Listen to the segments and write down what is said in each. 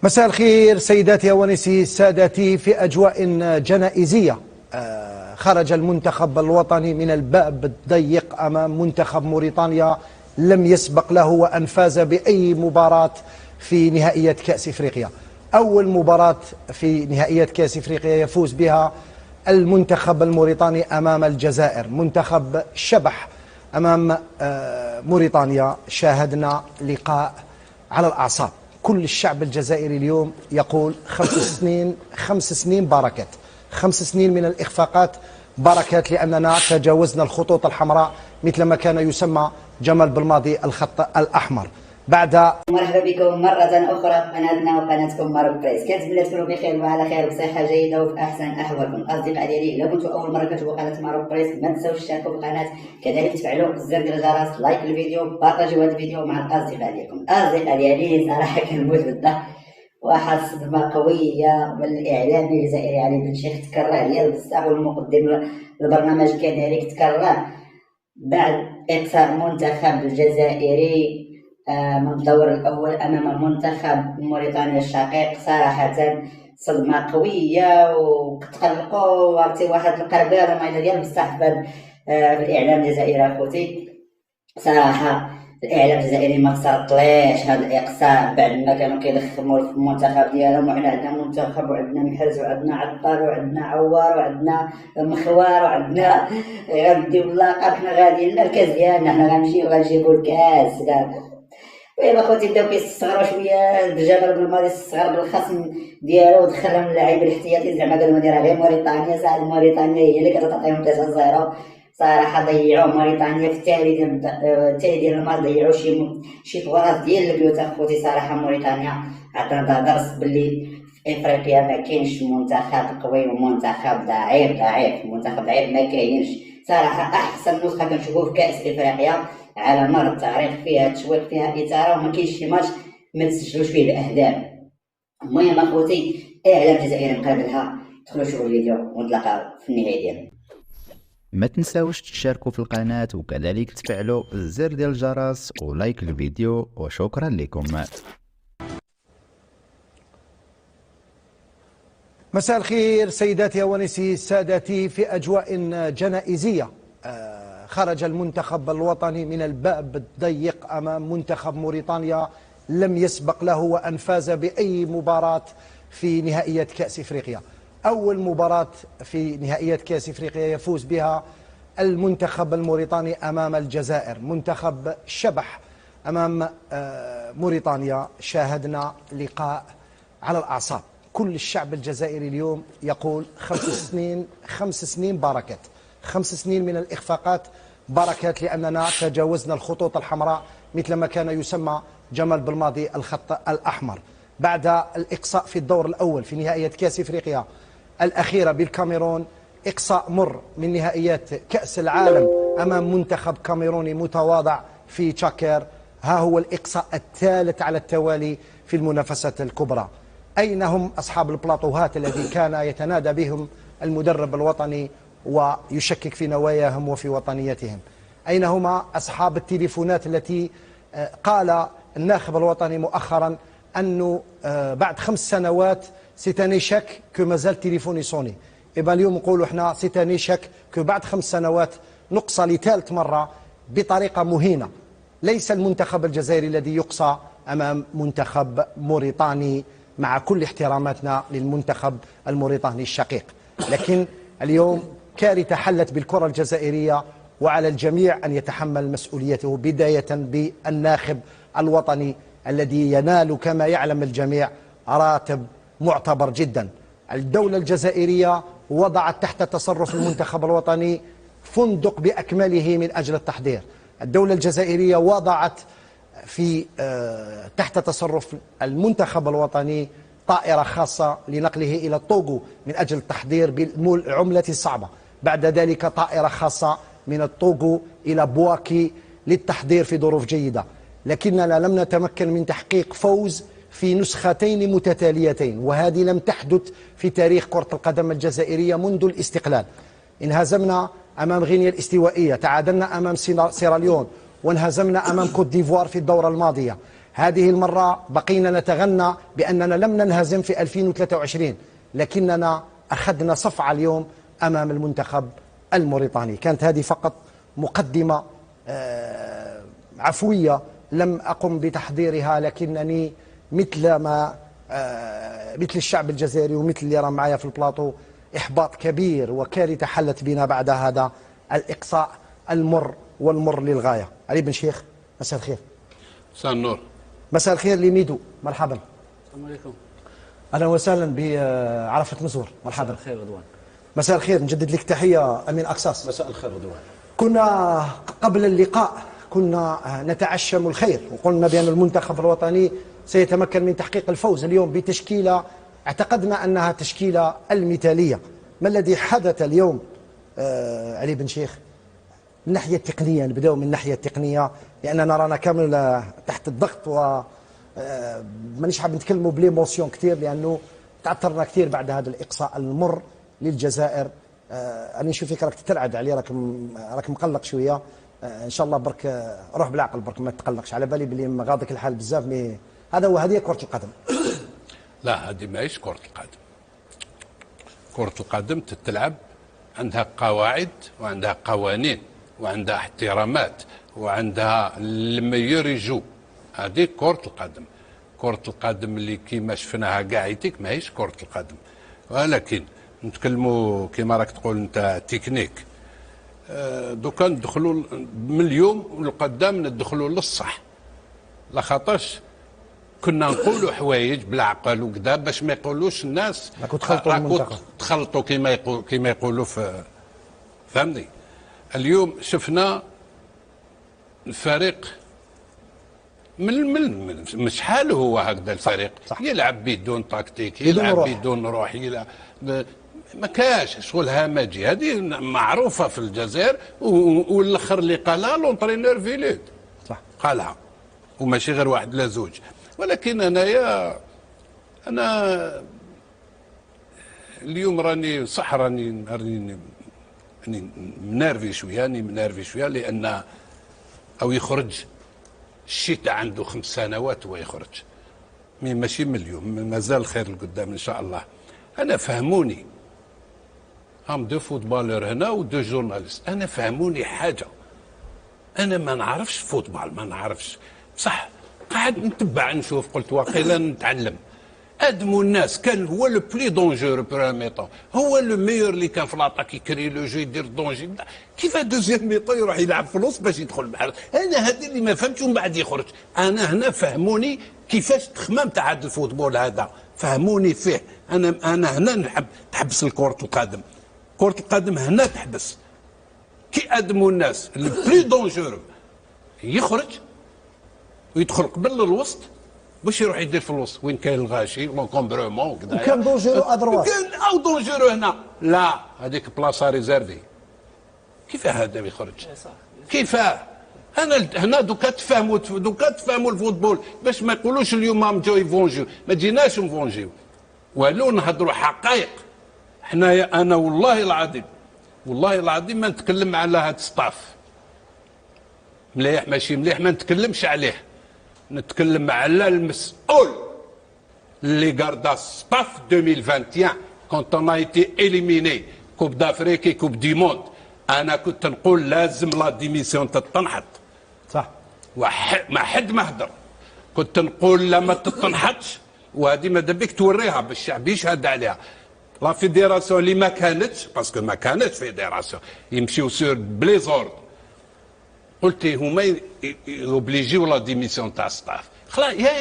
مساء الخير سيداتي ونسي سادتي. في أجواء جنائزية خرج المنتخب الوطني من الباب الضيق أمام منتخب موريتانيا لم يسبق له، وأن فاز بأي مباراة في نهائيات كأس إفريقيا. أول مباراة في نهائيات كأس إفريقيا يفوز بها المنتخب الموريتاني أمام الجزائر، منتخب شبح أمام موريتانيا. شاهدنا لقاء على الأعصاب. كل الشعب الجزائري اليوم يقول 5 سنين بركات، 5 سنين من الإخفاقات بركات، لأننا تجاوزنا الخطوط الحمراء مثل ما كان يسمى جمال بالماضي الخط الأحمر. مرحبا بكم مرة أخرى قناتنا وقناتكم ماروك بريس. كنتمنى تكونوا بخير وعلى خير وبصحة جيدة وفي أحسن أحوالكم. أصدقاء ديالي، إلا كنتوا أول مرة كتشوفوا قناة ماروك بريس ما تنساوش تشتركوا في القناة، كذلك تفعلوا زر ديال الجرس، لايك الفيديو، بارطاجيو هذا الفيديو مع الأصدقاء ديالكم. أصدقاء ديالي، صراحة كنموت بالضحك، واحد الصدمة قوية والإعلامي الجزائري علي بن شيخ تكره ليا بزاف، والمقدم البرنامج كذلك تكره بعد إقصاء المنتخب الجزائري من الدور الأول أمام منتخب موريتانيا الشقيق. صراحة صدمة قوية، وكتقلقوا وعرفتي واحد القربال وما إلى ذلك بصح في الإعلام الجزائري أخوتي. صراحة الإعلام الجزائري ما تسرطليش هذا الإقصاء بعد ما كانوا كيلخموا في المنتخب ديالهم. وحنا عندنا منتخب وعندنا محرز وعندنا عطار وعندنا عوار وعندنا مخوار وعندنا غنديو اللقب، حنا غاديين للكاس ديالنا، حنا غنمشيو غنجيبو الكاس. ويلا خوتي بداو كيستصغروا شويه بجبل بالماضي، استصغر بالخصم ديالو ودخلهم اللاعب الاحتياطي، زعما قالوا ديرها غير موريتانيا. صاحب موريتانيا هي اللي كتعطيهم 9-0. صراحه ضيعوا موريتانيا في التالي ديال الماتش، ضيعوا شي فرص ديال البيوت اخوتي. صراحه موريتانيا عطانا درس باللي في افريقيا ما كاينش منتخب قوي ومنتخب ضعيف. منتخب ضعيف ما كاينش. صراحه احسن نسخه كنشوفوه في كاس افريقيا على مر التاريخ، فيها تشويق، فيها اثاره، وما كاينش شي ماتش ما تسجلوش فيه الاهداف. المهم اخوتي، اعلام الجزائري مقابلها، دخلوا شوفوا الفيديو ونتلاقاو في النهايه ديالو. ما تنساوش تشتركوا في القناة وكذلك تفعلوا الزر ديال الجرس ولايك الفيديو، وشكرا لكم. مساء الخير سيداتي ونسي سادتي. في أجواء جنائزية خرج المنتخب الوطني من الباب الضيق أمام منتخب موريتانيا لم يسبق له، وأن فاز بأي مباراة في نهائيات كأس إفريقيا. أول مباراة في نهائيات كأس إفريقيا يفوز بها المنتخب الموريتاني أمام الجزائر، منتخب شبح أمام موريتانيا. شاهدنا لقاء على الأعصاب. كل الشعب الجزائري اليوم يقول 5 سنين بركات، 5 سنين من الإخفاقات بركات، لأننا تجاوزنا الخطوط الحمراء مثل ما كان يسمى جمال بالماضي الخط الأحمر. بعد الإقصاء في الدور الأول في نهائيات كأس إفريقيا الأخيرة بالكاميرون، إقصاء مر من نهائيات كأس العالم أمام منتخب كاميروني متواضع في تشاكير، ها هو الإقصاء الثالث على التوالي في المنافسات الكبرى. أين هم أصحاب البلاطوهات الذي كان يتنادى بهم المدرب الوطني ويشكك في نواياهم وفي وطنيتهم؟ أين هما أصحاب التليفونات التي قال الناخب الوطني مؤخرا أنه بعد 5 سنوات سيتاني شك كو مازال تليفوني صوني. إبا اليوم نقولوا احنا سيتاني شك كو بعد 5 سنوات نقصى لثالث مرة بطريقة مهينة. ليس المنتخب الجزائري الذي يقصى أمام منتخب موريتاني، مع كل احتراماتنا للمنتخب الموريتاني الشقيق، لكن اليوم كارثة حلت بالكرة الجزائرية، وعلى الجميع أن يتحمل مسؤوليته، بداية بالناخب الوطني الذي ينال كما يعلم الجميع راتب معتبر جدا. الدولة الجزائرية وضعت تحت تصرف المنتخب الوطني فندق بأكمله من أجل التحضير. الدولة الجزائرية وضعت في تحت تصرف المنتخب الوطني طائرة خاصة لنقله إلى الطوغو من أجل التحضير بالعملة الصعبة، بعد ذلك طائرة خاصة من الطوغو إلى بواكي للتحضير في ظروف جيدة. لكننا لم نتمكن من تحقيق فوز في نسختين متتاليتين، وهذه لم تحدث في تاريخ كرة القدم الجزائرية منذ الاستقلال. انهزمنا أمام غينيا الاستوائية، تعادلنا أمام سيراليون، وانهزمنا أمام كوت ديفوار في الدورة الماضية. هذه المرة بقينا نتغنى بأننا لم ننهزم في 2023، لكننا أخذنا صفعة اليوم أمام المنتخب الموريتاني. كانت هذه فقط مقدمة عفوية لم أقم بتحضيرها، لكنني مثل الشعب الجزائري ومثل اللي راه معايا في البلاطو إحباط كبير وكارثة حلت بنا بعد هذا الإقصاء المر والمر للغاية. علي بن شيخ، مساء الخير. مساء النور. مساء الخير لميدو، مرحبا. السلام عليكم. اهلا وسهلا بعرفة مسور، مرحبا. مساء الخير رضوان. مساء الخير، نجدد لك تحية أمين أقصاص. مساء الخير رضوان. كنا قبل اللقاء كنا نتعشم الخير وقلنا بأن المنتخب الوطني سيتمكن من تحقيق الفوز اليوم بتشكيلة اعتقدنا أنها تشكيلة المثالية. ما الذي حدث اليوم علي بن شيخ من الناحية التقنية؟ نبدأ من الناحية التقنية لأننا رانا كامل تحت الضغط و مانيش حاب نتكلموا بليموسيون كثير لأنه تعثرنا كثير بعد هذا الإقصاء المر للجزائر. أنا نشوف فيك راك تترعد عليه، راك مقلق شوية. إن شاء الله برك روح بالعقل، برك ما تقلقش، على بالي بلي مغاضك الحال بزاف. مي هذا هو، هذه كرة القدم. لا، هذه ماهيش كرة القدم. كرة القدم تتلعب عندها قواعد وعندها قوانين وعندها احترامات وعندها الميور يجو. هذه كرة القدم. كرة القدم اللي كيما شفناها قاعدتك ماهيش كرة القدم. ولكن نتكلموا كيما راك تقول انت تكنيك. دوكا ندخلوا من اليوم لقدام ندخلوا للصح، لخاطرش كنا نقولوا حوايج بالعقل وكذا باش ما يقولوش الناس تخلطوا كيما يقولوا في فهمني. اليوم شفنا الفريق من شحال هو هكذا الفريق صح. يلعب بدون تكتيك، يلعب بدون روح، يلعب ما كاش شغل همجي. هذه معروفه في الجزائر، والاخر اللي قالها لونترينور فيليت صح قالها، وماشي غير واحد لا زوج. ولكن انا اليوم راني صح راني منرفي شويه لان او يخرج الشتاء عنده 5 سنوات ويخرج، ماشي من اليوم، مازال الخير لقدام ان شاء الله. انا فهموني، هم دو فوتبالور هنا ودو جورناليست، انا فهموني حاجه، انا ما نعرفش فوتبال، ما نعرفش صح، قاعد نتبع نشوف، قلت واقيلا نتعلم. ادموا الناس كان هو لو بلي دونجور بريمير ميطون، هو لو ميور اللي كان في لاطاك يكري لو جو يدير دونجي. كيف دوزيام ميطون يروح يلعب في الوسط باش يدخل بحال انا؟ هذه اللي ما فهمتش، ومن بعد يخرج. انا هنا فهموني كيفاش تخمم تاع هذا الفوتبول هذا، فهموني فيه. انا هنا نحب تحبس الكرة القدم. كرة القدم هنا تحبس كي ادموا الناس البلي دونجور يخرج ويدخل قبل الوسط باش يروح يدير في الوسط وين كاين الغاشي لونكومبرومون وكذا. وكان دونجورو ادروات، كان او دونجورو هنا، لا هذيك بلاصه ريزيرفي. كيف هذا يخرج؟ كيفاه؟ انا هنا دوكا تفهموا الفوتبول باش ما يقولوش اليوم ما جاو يفونجيو، ما جيناش نفونجيو والو نهضروا حقائق. حنايا انا والله العظيم ما نتكلم على هذا الستاف مليح ماشي مليح، ما نتكلمش عليه، نتكلم على المسؤول اللي قاردا ستاف 2021 كونت اون ايتي اليميني كوب دافريكي كوب دي موند. انا كنت نقول لازم لا ديميسيون تتنحط صح، ما حد ما هدر. كنت نقول لا ما تتنحطش، وهذه ماذا بك توريها بالشعب يشهد عليها. لا فيديراسيون اللي ما كانتش، باسكو ما كانتش فيديراسيون، يمشيو سور بليزورد. قلت هما يوبليجيو لا ديميسيون تاع ستاف، خلاص يا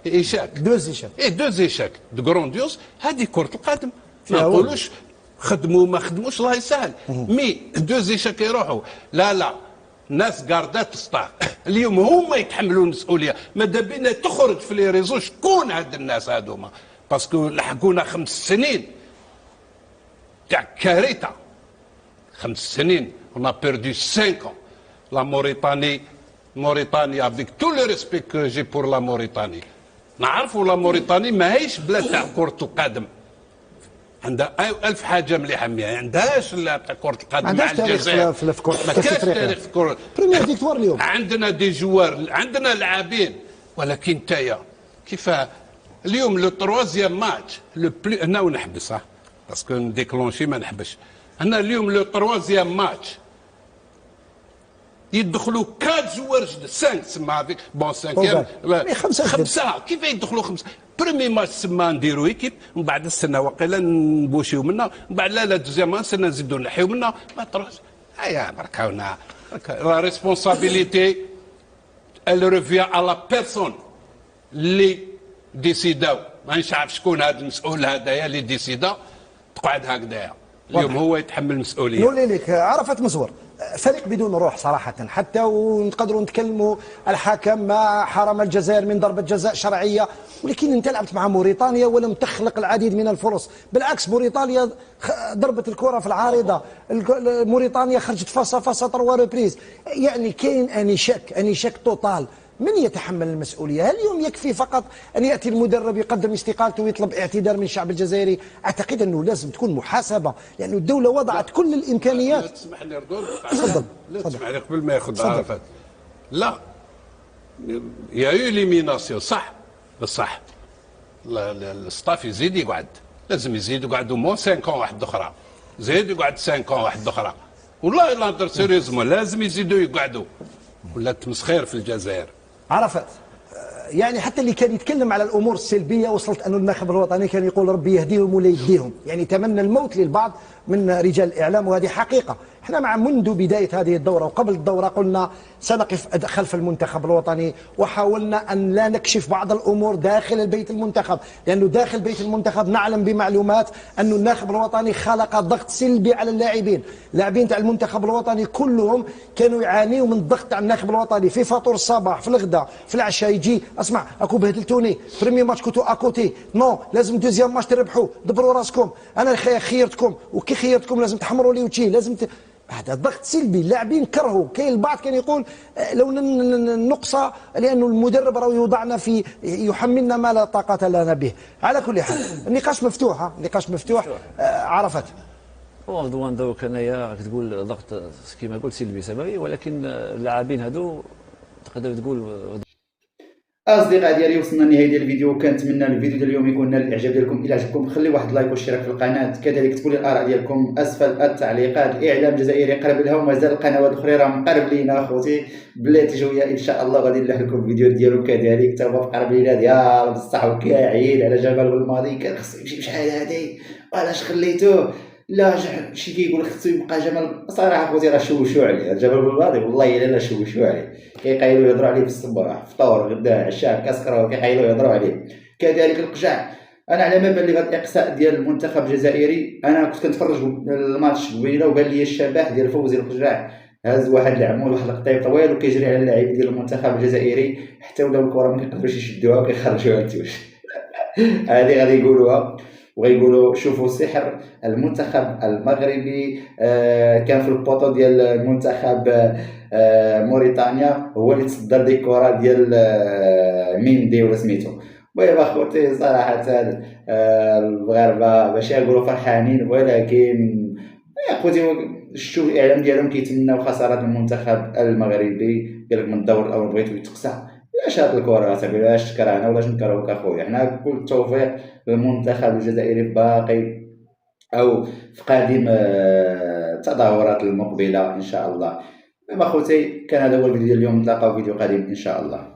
ايشاك دوز ايشاك دو غرونديوس. هذه كرة القدم، ما نقولوش خدموا ما خدموش الله يسهل، مي دوز ايشاك يروحوا. لا الناس قاردات ستاف اليوم هما يتحملوا المسؤوليه. ماذا بينا تخرج في لي ريزو شكون هاد الناس هادوما، باسكو لحقونا 5 سنين تاع كارثه. 5 سنين on a perdu 5 ans. La Mauritanie avec tout le respect que j'ai pour la Mauritanie، نعرفوا لا موريتاني ماهيش بلاد تاع كرة القدم، عندها 1000 حاجه مليحه، ما عندهاش كرة القدم مع الجزائر، ما كاش تاريخ في كرة بريمير فيكتوار اليوم. عندنا دي جوار، عندنا لاعبين ولكن نتايا كيف اليوم لو تروازيام ماتش لو بلو انا ونحبس باسكو نديكلونشي ما نحبش. انا اليوم لو تروازيام ماتش يدخلوا 4 جوار جدد 5 سما هذيك بون 5 خمسه كيف يدخلوا 5 بريمي ماتش سما نديروا ايكيب من بعد نستنى واقيلا نبوشيو منا من بعد لا دوزيام نستنى نزيدوا نحيو منا ما تروحش. هيا برك هاونا لا ريسبونسابيليتي elle revient à la personne اللي ديسيداو. ما نعرف شكون هذا المسؤول هذايا اللي ديسيدا تقعد هكذايا اليوم هو يتحمل المسؤوليه. نولي لك عرفت مزور فريق بدون روح صراحة، حتى ونقدروا نتكلموا الحكم ما حرم الجزائر من ضربة جزاء شرعية، ولكن انت لعبت مع موريتانيا ولم تخلق العديد من الفرص، بالعكس موريتانيا ضربت الكرة في العارضة، موريتانيا خرجت فاصا 3 ريبريز، يعني كاين اني شك توتال. من يتحمل المسؤولية؟ هل اليوم يكفي فقط أن يأتي المدرب يقدم استقالته ويطلب اعتذار من الشعب الجزائري؟ أعتقد أنه لازم تكون محاسبة، لأن يعني الدولة وضعت كل الإمكانيات. لا تسمح لي ردود. تفضل. لا تسمح لي قبل ما ياخذ عرفات. لا يا يو ليميناسيون صح بصح الستاف يزيد يقعد، لازم يزيد يقعدوا مو 5 واحد أخرى، زيد يقعد 5 واحد أخرى، والله لا ندير سيريزمون لازم يزيدوا يقعدوا، ولا تمسخير في الجزائر. عرفت يعني حتى اللي كان يتكلم على الامور السلبيه وصلت انه الناخب الوطني كان يقول ربي يهديهم ولا يديهم، يعني تمنى الموت للبعض من رجال الاعلام، وهذه حقيقه. احنا منذ بدايه هذه الدوره وقبل الدوره قلنا سنقف خلف المنتخب الوطني، وحاولنا ان لا نكشف بعض الامور داخل البيت المنتخب، لانه داخل بيت المنتخب نعلم بمعلومات أن الناخب الوطني خلق ضغط سلبي على اللاعبين تاع المنتخب الوطني كلهم كانوا يعانيوا من الضغط تاع الناخب الوطني، في فطور الصباح في الغداء في العشاء يجي اسمع اكو بهدلتوني بريمي ماتش كنتو اكوتي نو لازم دوزيام ماتش تربحوا، دبروا راسكم، انا خيرتكم وكي خيرتكم لازم تحمروا لي وجهي، لازم هذا ضغط سلبي. اللاعبين كرهوا، كاين البعض كان يقول لو نقصى لانه المدرب راه يوضعنا في يحملنا ما لا طاقه لنا به. على كل حال النقاش مفتوح، النقاش مفتوح. عرفت رضوان دوك انايا راك تقول ضغط كما قلت سلبي سماوي، ولكن اللاعبين هذو تقدر تقول. اصدقاء ديالي وصلنا لنهايه ديال الفيديو، كنتمنى الفيديو ديال اليوم يكون نال الاعجاب ديالكم. الى عجبكم خلي واحد لايك واشتراك في القناه، كذلك كتبوا لي الاراء ديالكم اسفل التعليقات. اعلام جزائري قرب لها ومازال القنوات الاخرى راه مقرب لينا اخوتي، بلاتي شويه ان شاء الله غادي نلح لكم الفيديو ديالهم، كذلك تا هو قرب لينا ديال بصح وكاعين على جبل بالماضي كان خصو يمشي بشحال هادي علاش خليتوه، لا شي كيقول خصو يبقى جمال. صراحه خوتي راه شوشوا عليه الجبل بالماضي، والله الا شوشوا عليه، كيقايلوا يهضروا عليه في الصباح فطور غدا عشاء كاسكرا كيقايلوا يهضروا عليه. كذلك القجع، انا على ما بان لي هذا الاقصاء ديال المنتخب الجزائري، انا كنت كنتفرج الماتش قبيله وبان لي الشبح ديال فوزي القجع هاز واحد العمود واحد القطيب طويل وكيجري على اللاعب ديال المنتخب الجزائري حتى ولاو الكره ما كيقدروش يشدوها وكيخرجوها للتوش. هذه غادي يقولوها وغيقولوا شوفوا سحر المنتخب المغربي. كان في البوطو ديال المنتخب موريتانيا هو اللي تصدر ديك الكره ديال ميندي ولا سميتو. المهم اخوتي صراحه المغاربه ماشي نقولوا فرحانين، ولكن اخوتي شفتوا الاعلام ديالهم كيتمناو خساره المنتخب المغربي. قال لك من الدور الاول بغيتو يتقصى، علاش هاد الكره صاحبي علاش تكرهنا ولاش نكرهوك اخويا؟ حنا كل التوفيق للمنتخب الجزائري باقي او في قادم التظاهرات المقبله ان شاء الله. اخوتي كان هذا هو الفيديو ديال اليوم، نتلاقاو في فيديو قادم ان شاء الله.